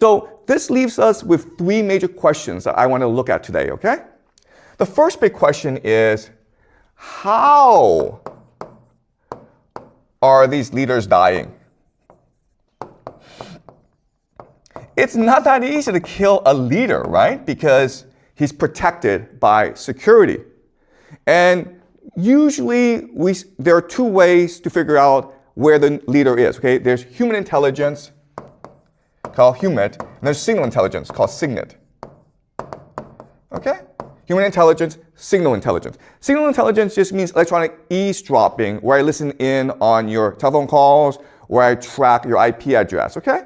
So this leaves us with three major questions that I want to look at today, okay? The first big question is, how are these leaders dying? It's not that easy to kill a leader, right? Because he's protected by security. And usually there are two ways to figure out where the leader is, okay? There's human intelligence, called HUMINT, and there's signal intelligence, called SIGINT. Okay? Human intelligence, signal intelligence. Signal intelligence just means electronic eavesdropping, where I listen in on your telephone calls, where I track your IP address, okay?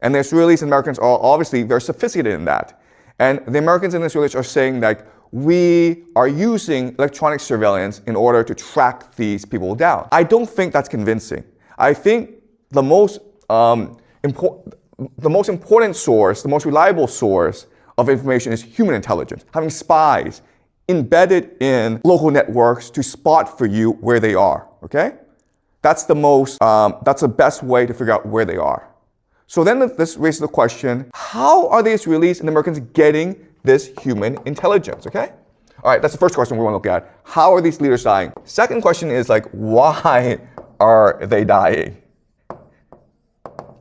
And the Israelis and Americans are obviously very sophisticated in that. And the Americans and the Israelis are saying that we are using electronic surveillance in order to track these people down. I don't think that's convincing. I think the most important source, the most reliable source of information is human intelligence, having spies embedded in local networks to spot for you where they are, okay? That's the best way to figure out where they are. So then this raises the question, how are the Israelis and the Americans getting this human intelligence, okay? All right, that's the first question we want to look at. How are these leaders dying? Second question is like, why are they dying?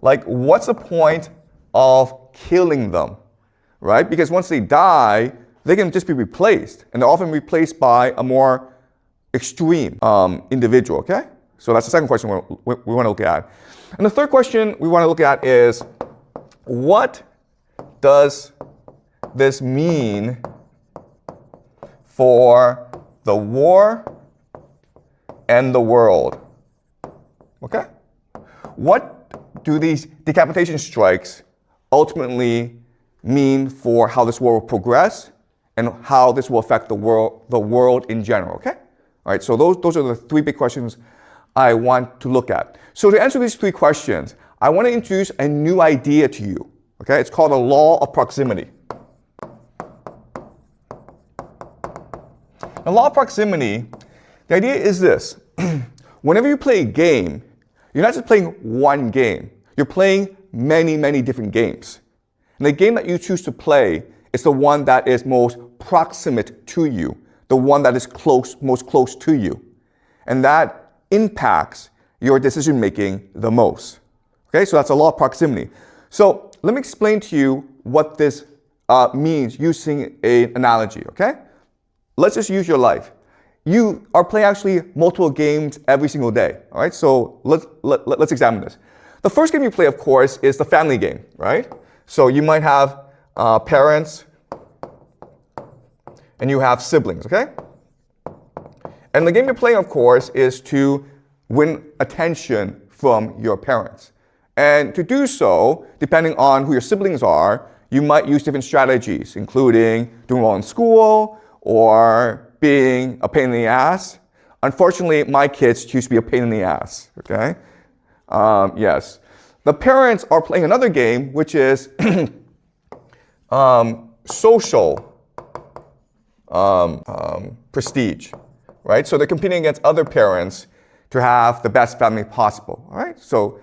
Like, what's the point of killing them, right? Because once they die, they can just be replaced, and they're often replaced by a more extreme individual, okay? So that's the second question we want to look at. And the third question we want to look at is, what does this mean for the war and the world? Okay? What do these decapitation strikes ultimately mean for how this war will progress and how this will affect the world in general, okay? All right, so those are the three big questions I want to look at. So to answer these three questions, I want to introduce a new idea to you, okay? It's called the law of proximity. The law of proximity, the idea is this. Whenever you play a game, you're not just playing one game. You're playing many, many different games. And the game that you choose to play is the one that is most proximate to you, the one that is most close to you. And that impacts your decision making the most. Okay, so that's a law of proximity. So let me explain to you what this means using an analogy, okay? Let's just use your life. You are playing actually multiple games every single day, all right? So let's examine this. The first game you play, of course, is the family game, right? So you might have parents and you have siblings, okay? And the game you're playing, of course, is to win attention from your parents. And to do so, depending on who your siblings are, you might use different strategies, including doing well in school or being a pain in the ass. Unfortunately, my kids choose to be a pain in the ass, okay? Yes. The parents are playing another game, which is social prestige, right? So they're competing against other parents to have the best family possible, all right? So,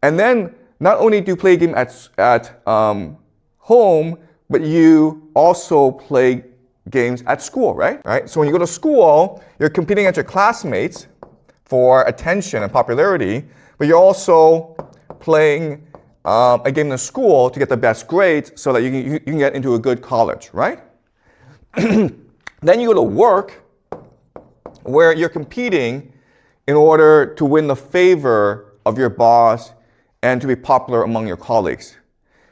and then not only do you play a game at home, but you also play games at school, right? So when you go to school, you're competing against your classmates for attention and popularity, but you're also playing a game in school to get the best grades so that you can get into a good college, right? Then you go to work, where you're competing in order to win the favor of your boss and to be popular among your colleagues.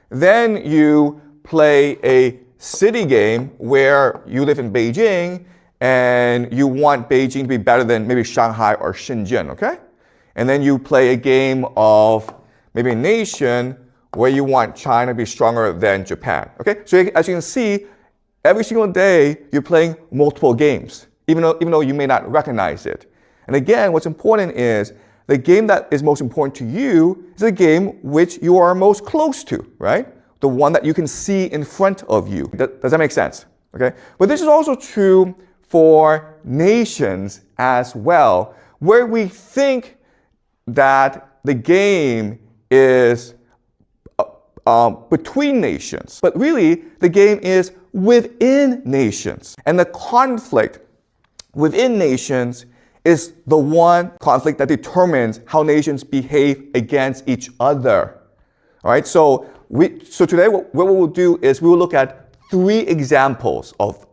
Then you play a city game where you live in Beijing and you want Beijing to be better than maybe Shanghai or Shenzhen, okay? And then you play a game of maybe a nation where you want China to be stronger than Japan, okay? So as you can see, every single day you're playing multiple games, even though you may not recognize it. And again, what's important is the game that is most important to you is the game which you are most close to, right? The one that you can see in front of you. Does that make sense? Okay? But this is also true for nations as well, where we think that the game is between nations. But really, the game is within nations. And the conflict within nations is the one conflict that determines how nations behave against each other. All right, so today what we will do is we will look at 3 examples of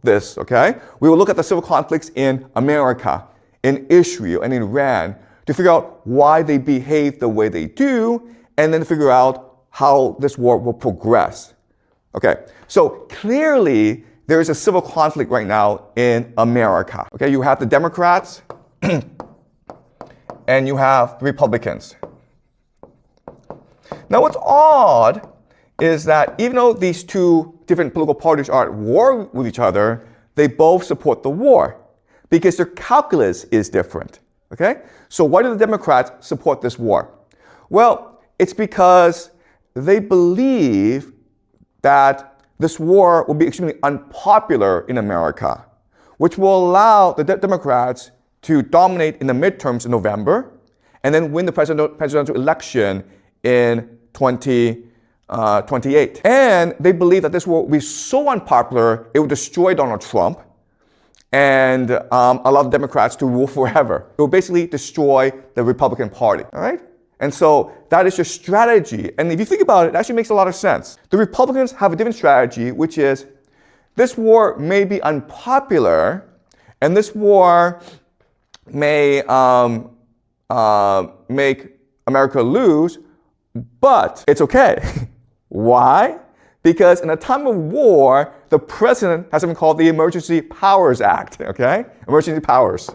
this, okay? We will look at the civil conflicts in America, in Israel, and in Iran to figure out why they behave the way they do, and then figure out how this war will progress. Okay, so clearly there is a civil conflict right now in America. Okay, you have the Democrats and you have the Republicans. Now what's odd is that even though these 2 different political parties are at war with each other, they both support the war because their calculus is different. Okay? So why do the Democrats support this war? Well, it's because they believe that this war will be extremely unpopular in America, which will allow the Democrats to dominate in the midterms in November and then win the presidential election in 2028. And they believe that this war will be so unpopular, it will destroy Donald Trump and allow the Democrats to rule forever. It will basically destroy the Republican Party, all right? And so that is your strategy. And if you think about it, it actually makes a lot of sense. The Republicans have a different strategy, which is this war may be unpopular, and this war may make America lose, but it's okay. Why? Because in a time of war, the president has something called the Emergency Powers Act, okay? Emergency powers.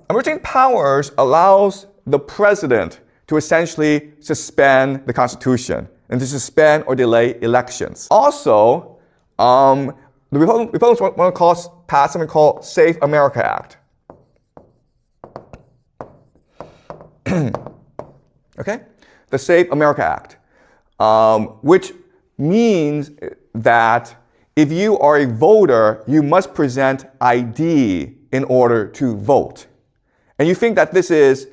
Emergency powers allows the president to essentially suspend the Constitution and to suspend or delay elections. Also, the Republicans want to pass something called Safe America Act. Okay? The Safe America Act, which means that if you are a voter, you must present ID in order to vote. And you think that this is,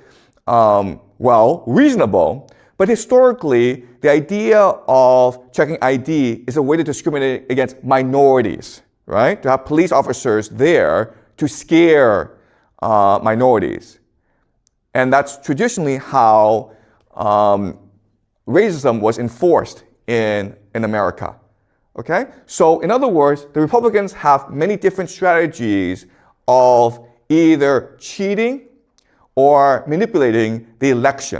reasonable, but historically, the idea of checking ID is a way to discriminate against minorities, right? To have police officers there to scare minorities. And that's traditionally how racism was enforced in America. Okay? So in other words, the Republicans have many different strategies of either cheating or manipulating the election.